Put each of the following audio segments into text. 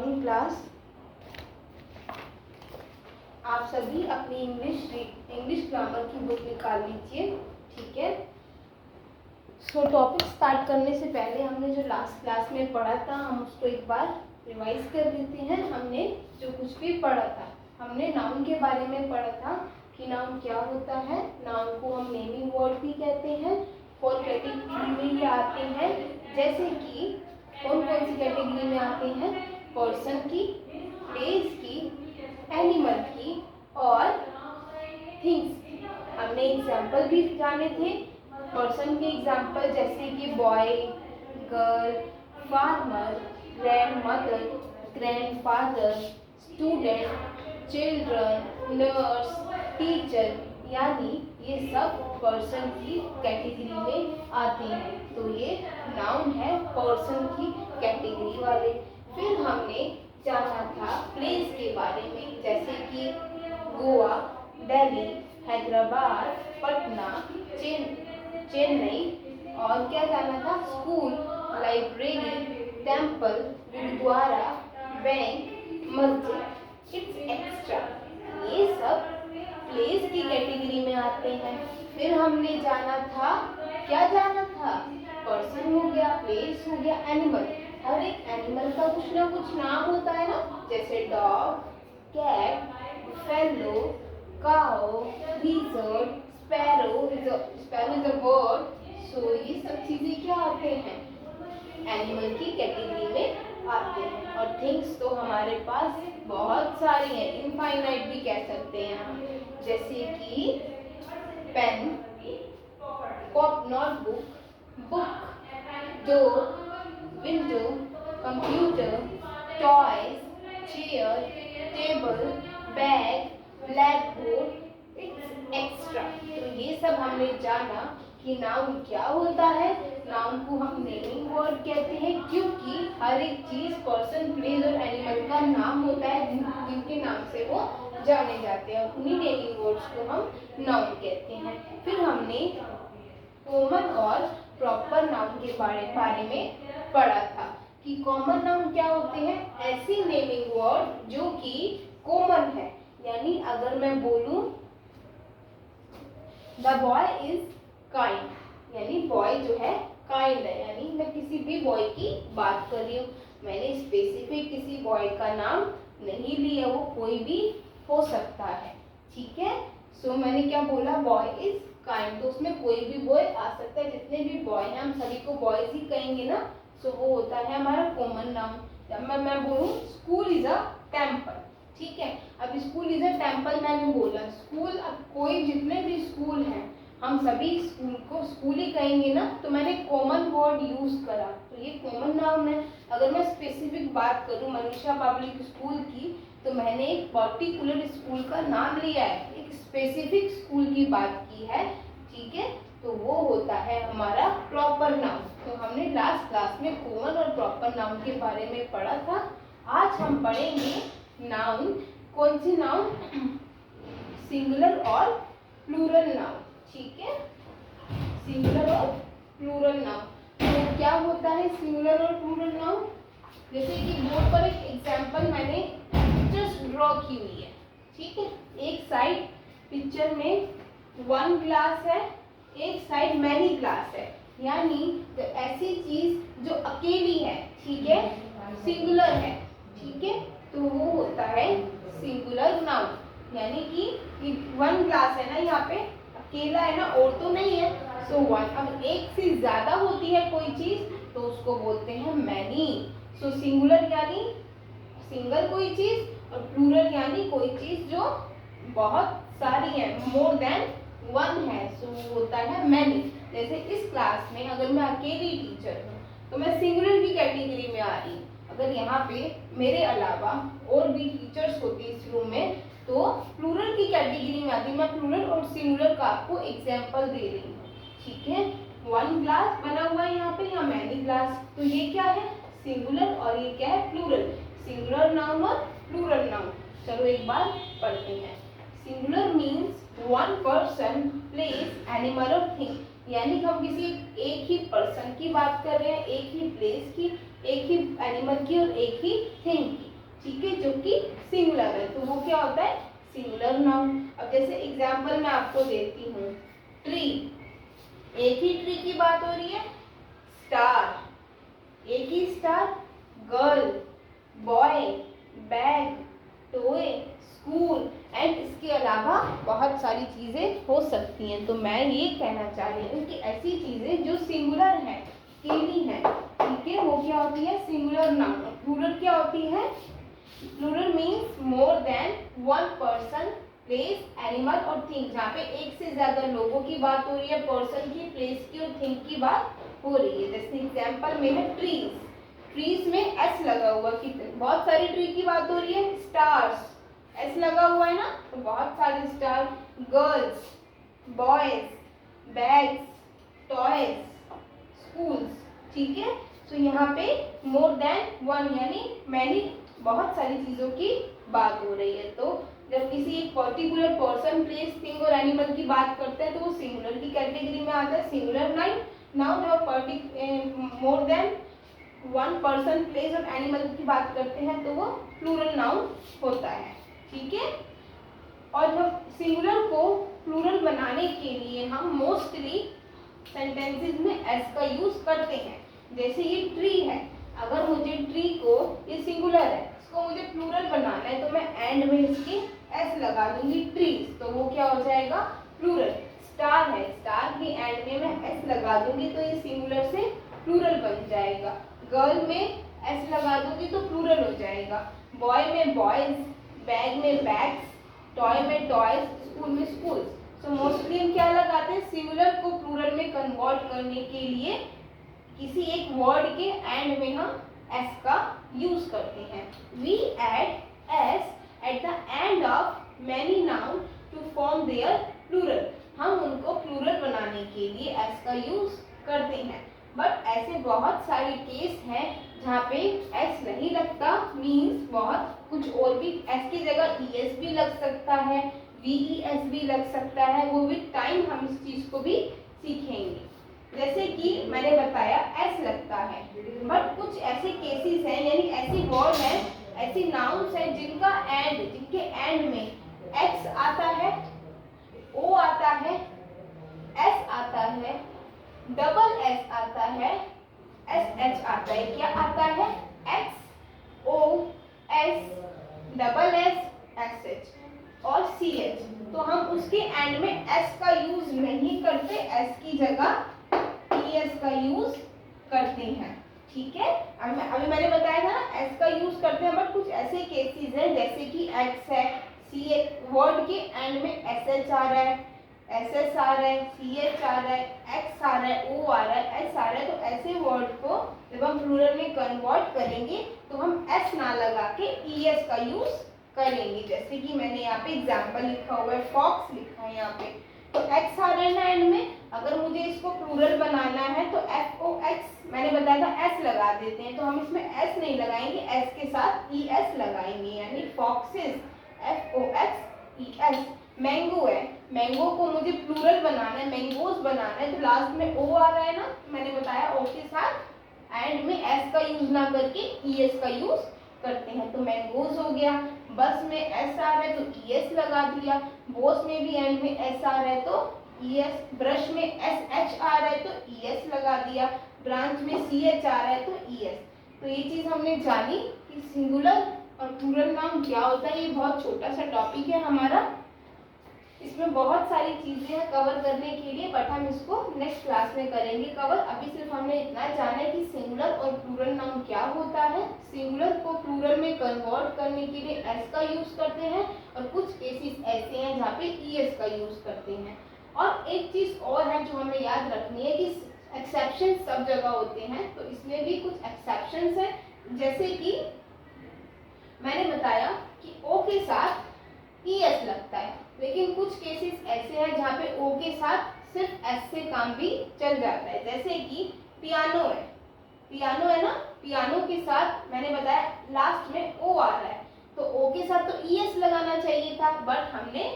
Morning class. आप सभी अपनी इंग्लिश ग्रामर की बुक निकाल लीजिए, ठीक है। सो टॉपिक स्टार्ट करने से पहले हमने जो लास्ट क्लास में पढ़ा था हम उसको एक बार रिवाइज कर लेते हैं। हमने जो कुछ भी पढ़ा था, हमने नाउन के बारे में पढ़ा था कि नाउन क्या होता है। नाउन को हम नेमिंग वर्ड भी कहते हैं। 4 कैटेगरी में ये आते हैं, जैसे कि कौन कौन सी कैटेगरी में आते हैं? पर्सन की, प्लेस की, एनिमल की और थिंग्स की। हमने एग्जाम्पल भी जाने थे। पर्सन के एग्जाम्पल जैसे कि boy, girl, farmer, grandmother, grandfather, student, children, nurse, teacher, यानी ये सब पर्सन की कैटेगरी में आते हैं। तो ये नाउन है पर्सन की कैटेगरी वाले। फिर हमने जाना था प्लेस के बारे में, जैसे कि गोवा, दिल्ली, हैदराबाद, पटना, चेन्नई। और क्या जाना था? School, library, temple, gurdwara, bank, मस्जिद, इट्स एक्स्ट्रा। ये सब प्लेस की कैटेगरी में आते हैं। फिर हमने जाना था, क्या जाना था? पर्सन हो गया, प्लेस हो गया, एनिमल। हर एक एनिमल का कुछ ना कुछ नाम होता है ना, जैसे dog, cat, fellow, cow, lizard, sparrow is a bird. So ये सब चीजें क्या आते हैं? एनिमल की कैटेगरी में आते हैं। और थिंग्स तो हमारे पास बहुत सारी हैं, इनफाइनाइट भी कह सकते हैं हम, जैसे कि pen, cop, notebook, book, door, window, computer, toys, chair, table, bag, black board, it's extra. तो ये सब हमने जाना कि नाउन क्या होता है। नाउन को हम नेमिंग वर्ड कहते हैं, क्योंकि हर एक चीज पर्सन, प्लेस और एनिमल का नाम होता है जिनके नाम से वो जाने जाते हैं। उन्हीं नेमिंग वर्ड्स को हम नाउन कहते हैं। फिर हमने कॉमन और प्रॉपर नाउन के बारे में पढ़ा था कि कॉमन नाउन क्या होते हैं? ऐसी नेमिंग वर्ड जो कि कॉमन है। यानी अगर मैं बोलूं द बॉय इज काइंड, यानी बॉय जो है काइंड है, यानी मैं किसी भी बॉय की बात कर रही हूँ। मैंने स्पेसिफिक किसी बॉय का नाम नहीं लिया, वो कोई भी हो सकता है, ठीक है। सो मैंने क्या बोला? बॉय इज काइंड, तो उसमें कोई भी बॉय आ सकता है। जितने भी बॉय हैं हम सभी को बॉयज ही कहेंगे ना। सो वो होता है हमारा कॉमन नाउन। जब मैं बोलूँ स्कूल इज अ टेम्पल, ठीक है। अब स्कूल इज अ टेम्पल मैंने बोला, स्कूल, अब कोई जितने भी स्कूल हैं हम सभी स्कूल को स्कूल ही कहेंगे ना। तो मैंने कॉमन वर्ड यूज करा, तो ये कॉमन नाउन है। अगर मैं स्पेसिफिक बात करूं मनीषा पब्लिक स्कूल की, तो मैंने एक पर्टिकुलर स्कूल का नाम लिया है, एक स्पेसिफिक स्कूल की बात की है, ठीक है। तो वो होता है हमारा प्रॉपर नाउन। तो हमने लास्ट क्लास में कॉमन और प्रॉपर नाउन के बारे में पढ़ा था। आज हम पढ़ेंगे नाउन। कौन सी नाउन? सिंगुलर और प्लूरल नाउन, ठीक है। सिंगुलर और प्लूरल नाउन, तो क्या होता है सिंगुलर और प्लूरल नाउन? जैसे कि बोर्ड पर एक एग्जांपल मैंने पिक्चर्स ड्रॉ की हुई है, ठीक है। एक साइड पिक्चर में 1 ग्लास है, एक साइड मैनी ग्लास है, यानी तो ऐसी चीज जो अकेली है, ठीक है, सिंगुलर है, ठीक है, तो वो होता है सिंगुलर नाउन। यानी कि 1 ग्लास है ना, यहाँ पे अकेला है ना, और तो नहीं है। सो 1, अब एक से ज्यादा होती है कोई चीज तो उसको बोलते हैं मैनी। सो सिंगुलर यानी सिंगल कोई चीज, और प्लूरल यानी कोई चीज जो बहुत सारी है, मोर देन 1 है, सो होता है मैनी। जैसे इस क्लास में अगर मैं अकेली टीचर हूँ तो मैं सिंगुलर की कैटेगरी में आ रही हूँ। अगर यहाँ पे मेरे अलावा और भी टीचर्स होती इस रूम में तो प्लूरल की कैटेगरी में आती। मैं प्लूरल और सिंगुलर का आपको एग्जाम्पल दे रही हूँ, ठीक है। 1 ग्लास बना हुआ है यहाँ पे, या मैनी ग्लास, तो ये क्या है? सिंगुलर, और ये क्या है? प्लूरल। सिंगुलर नाउन और प्लूरल नाउन। चलो एक बार पढ़ते हैं। Singular means 1 person, place, animal और थिंग, यानी हम किसी एक ही पर्सन की बात कर रहे हैं, एक ही प्लेस की, एक ही एनिमल की और एक ही थिंग की। ठीक है, जो कि सिंगुलर है, तो वो क्या होता है, सिंगुलर नाउन। अब जैसे एग्जांपल मैं आपको देती हूँ, ट्री, एक ही ट्री की बात हो रही है, स्टार, एक ही star, girl, boy, bag, toy, school and इसके अलावा बहुत सारी चीज़ें हो सकती हैं। तो मैं ये कहना चाह रही हूँ कि ऐसी चीज़ें जो सिंगुलर हैं, अकेली हैं, ठीक है, वो क्या होती है, सिंगुलर नाउन। प्लूरल क्या होती है, plural means more than one person, place, animal और थिंग, जहाँ पे एक से ज्यादा लोगों की बात हो रही है, पर्सन की, प्लेस की और थिंग की बात हो रही है। जैसे एग्जाम्पल में है ट्रीज, ट्रीज में एस लगा हुआ, कितने बहुत सारी ट्री की बात हो रही है, स्टार्स, एस लगा हुआ है ना, तो बहुत सारे star, girls, boys, bags, toys, schools, ठीक है। तो यहाँ पे मोर देन वन यानी मैनी, बहुत सारी चीजों की बात हो रही है। तो जब किसी एक पर्टिकुलर पर्सन, प्लेस, थिंग और एनिमल की बात करते हैं तो वो सिंगुलर की कैटेगरी में आता है, सिंगुलर नाउन। जब मोर देन वन पर्सन, प्लेस और एनिमल की बात करते हैं तो वो प्लूरल नाउन होता है, ठीक है। और जब सिंगुलर को प्लूरल बनाने के लिए हम मोस्टली सेंटेंसेस में एस का यूज करते हैं। जैसे ये ट्री है, अगर मुझे ट्री को, ये सिंगुलर है, इसको मुझे प्लूरल बनाना है तो मैं एंड में इसके एस लगा दूंगी, ट्रीज, तो वो क्या हो जाएगा, प्लूरल। स्टार है, स्टार के एंड में मैं एस लगा दूंगी तो ये सिंगुलर से प्लूरल बन जाएगा। गर्ल में एस लगा दूंगी तो प्लूरल हो जाएगा। बॉय में बॉयज, बैग में बैग्स, टॉय में टॉयज, स्कूल में स्कूल्स। तो मोस्टली हम क्या लगाते हैं, सिंगुलर को प्लूरल में कन्वर्ट करने के लिए किसी एक वर्ड के एंड में हम एस का यूज करते हैं। We add s at the end of many noun to form their plural. हम उनको प्लूरल बनाने के लिए एस का यूज करते हैं। बट ऐसे बहुत सारे केस हैं जहाँ पे एस नहीं लगता, मीन्स बहुत कुछ और भी, एस की जगह ई एस भी लग सकता है, VES भी लग सकता है, वो विद टाइम हम इस चीज को भी सीखेंगे। जैसे कि मैंने बताया एस लगता है, बट कुछ ऐसे केसेस हैं, यानी ऐसी वर्ड है, ऐसी नाउन्स हैं जिनके एंड में एक्स आता है, ओ आता है, एस आता है, डबल एस आता है, SH आता है। क्या आता है, एक्स, ओ, एस, डबल एस, SH और CH। तो हम उसके एंड में एस का यूज नहीं करते, एस की जगह ES का यूज करते हैं, ठीक है। अभी मैंने बताया था ना, एस का यूज करते हैं, बट कुछ ऐसे केसेस हैं जैसे कि एक्स है, CH वर्ड के एंड में SH आ रहा है, SS आ रहा है, CH आ रहा है, X आ रहा है, O आ रहा है, S आ रहा है, तो ऐसे वर्ड को जब हम प्लूरल में कन्वर्ट करेंगे तो हम S ना लगा के ES का यूज करेंगे। जैसे कि मैंने यहाँ पे एग्जाम्पल लिखा हुआ है, फॉक्स लिखा है यहाँ पे, तो X आ रहा है ना एंड में, अगर मुझे इसको प्लूरल बनाना है तो FOX, मैंने बताया था S लगा देते हैं, तो हम इसमें S नहीं लगाएंगे, S के साथ ES लगाएंगे, यानी फॉक्सेस, FOXES। मैंगो है, मैंगो को मुझे प्लूरल बनाना है, मैंगोज बनाना है, तो लास्ट में O आ रहा है ना, मैंने बताया O के साथ एंड में S का यूज ना करके ES का यूज करते हैं, तो मैंगोज हो गया। बस में S आ रहा है तो ES लगा दिया, बोस में भी एंड में S आ रहा है तो ES, ब्रश में SH आ रहा है तो ES लगा दिया, ब्रांच में CH आ रहा है तो ES। तो ये चीज हमने जानी कि सिंगुलर और प्लूरल नाउन क्या होता है। ये बहुत छोटा सा टॉपिक है हमारा, इसमें बहुत सारी चीजें हैं कवर करने के लिए, बट हम इसको नेक्स्ट क्लास में करेंगे कवर। अभी सिर्फ हमने इतना जाना है कि सिंगुलर और प्लूरल नाउन क्या होता है, सिंगुलर को प्लूरल में कन्वर्ट करने के लिए एस का यूज करते हैं, और कुछ केसेस ऐसे हैं जहाँ पे ES का यूज करते हैं। और एक चीज और है जो हमें याद रखनी है कि एक्सेप्शन सब जगह होते हैं, तो इसमें भी कुछ एक्सेप्शंस हैं। जैसे कि मैंने बताया कि O के साथ ES लगता है, लेकिन कुछ केसेस ऐसे हैं जहाँ पे O के साथ सिर्फ S से काम भी चल जाता है। जैसे कि पियानो है, पियानो है ना, पियानो के साथ मैंने बताया लास्ट में O आ रहा है, तो O के साथ तो ES लगाना चाहिए था, बट हमने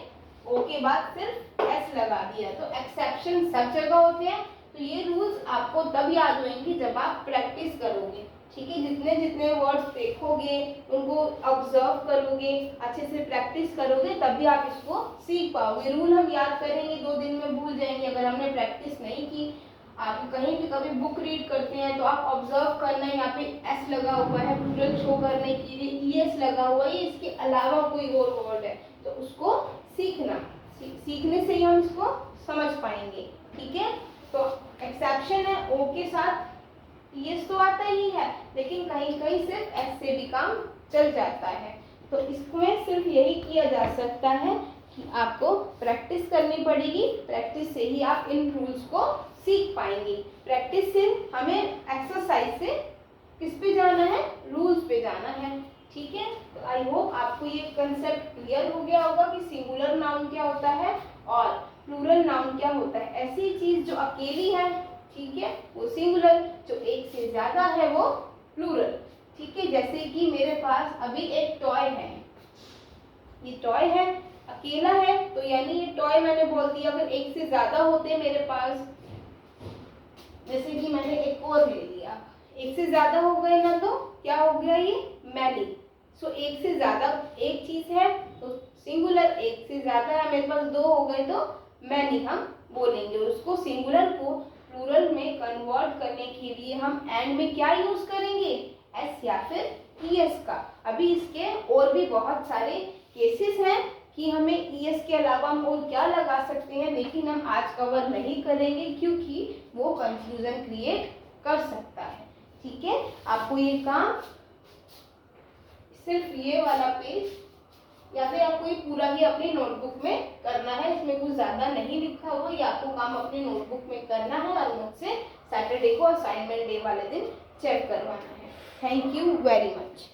O के बाद सिर्फ S लगा दिया। तो एक्सेप्शन सब जगह होते हैं, तो ये रूल्स आपको तब याद होंगे जब आप प्रैक्टिस करोगे। ठीक है, जितने जितने वर्ड्स देखोगे, उनको ऑब्जर्व करोगे, अच्छे से प्रैक्टिस करोगे, तभी आप इसको सीख पाओगे। रूल हम याद करेंगे 2 दिन में भूल जाएंगे अगर हमने प्रैक्टिस नहीं की। आप कहीं भी कभी बुक रीड करते हैं तो आप ऑब्जर्व करना, यहाँ पे एस लगा हुआ है प्लूरल शो करने के लिए, ईएस लगा हुआ है, इसके अलावा कोई और वर्ड है तो उसको सीखना। सीखने से ही हम इसको समझ पाएंगे। ठीक है, तो एक्सेप्शन है ओ के साथ ईएस तो आता ही है, लेकिन कहीं कहीं सिर्फ एस से भी काम चल जाता है। तो इसमें सिर्फ यही किया जा सकता है कि आपको प्रैक्टिस करनी पड़ेगी, प्रैक्टिस से ही आप इन रूल्स को सीख पाएंगे। प्रैक्टिस से हमें एक्सरसाइज से किस पे जाना है, रूल्स पे जाना है। ठीक है, तो आई होप आपको ये कंसेप्ट क्लियर हो गया होगा कि सिंगुलर नाउन क्या होता है और प्लूरल नाउन क्या होता है। ऐसी चीज जो अकेली है, ठीक है, वो सिंगुलर, जो एक से ज्यादा है वो प्लूरल। ठीक है, जैसे कि मेरे पास अभी एक टॉय है, ये टॉय है, अकेला है, तो यानी ये टॉय मैंने बोल दिया। अगर एक से ज्यादा होते मेरे पास, जैसे कि मैंने एक और ले लिया, एक से ज्यादा हो गए ना, तो क्या हो गया ये मैनी। सो एक से ज्यादा एक चीज है तो सिंगुलर, एक से ज्यादा है मेरे पास 2 हो गए तो मैनी हम बोलेंगे। उसको सिंगुलर को प्लूरल में कन्वर्ट करने के लिए हम एंड में क्या यूज करेंगे, एस या फिर ईएस का। अभी इसके और भी बहुत सारे केसेस हैं कि हमें ईएस के अलावा हम और क्या लगा सकते हैं, लेकिन हम आज कवर नहीं करेंगे क्योंकि वो कंफ्यूजन क्रिएट कर सकता है। ठीक है, आपको ये काम सिर्फ ये वाला पेज या फिर आपको ये पूरा ही अपनी नोटबुक में करना है। इसमें कुछ ज्यादा नहीं लिखा हुआ, ये आपको काम अपनी नोटबुक में करना है और मुझसे सैटरडे को असाइनमेंट डे वाले दिन चेक करवाना है। Thank you very much.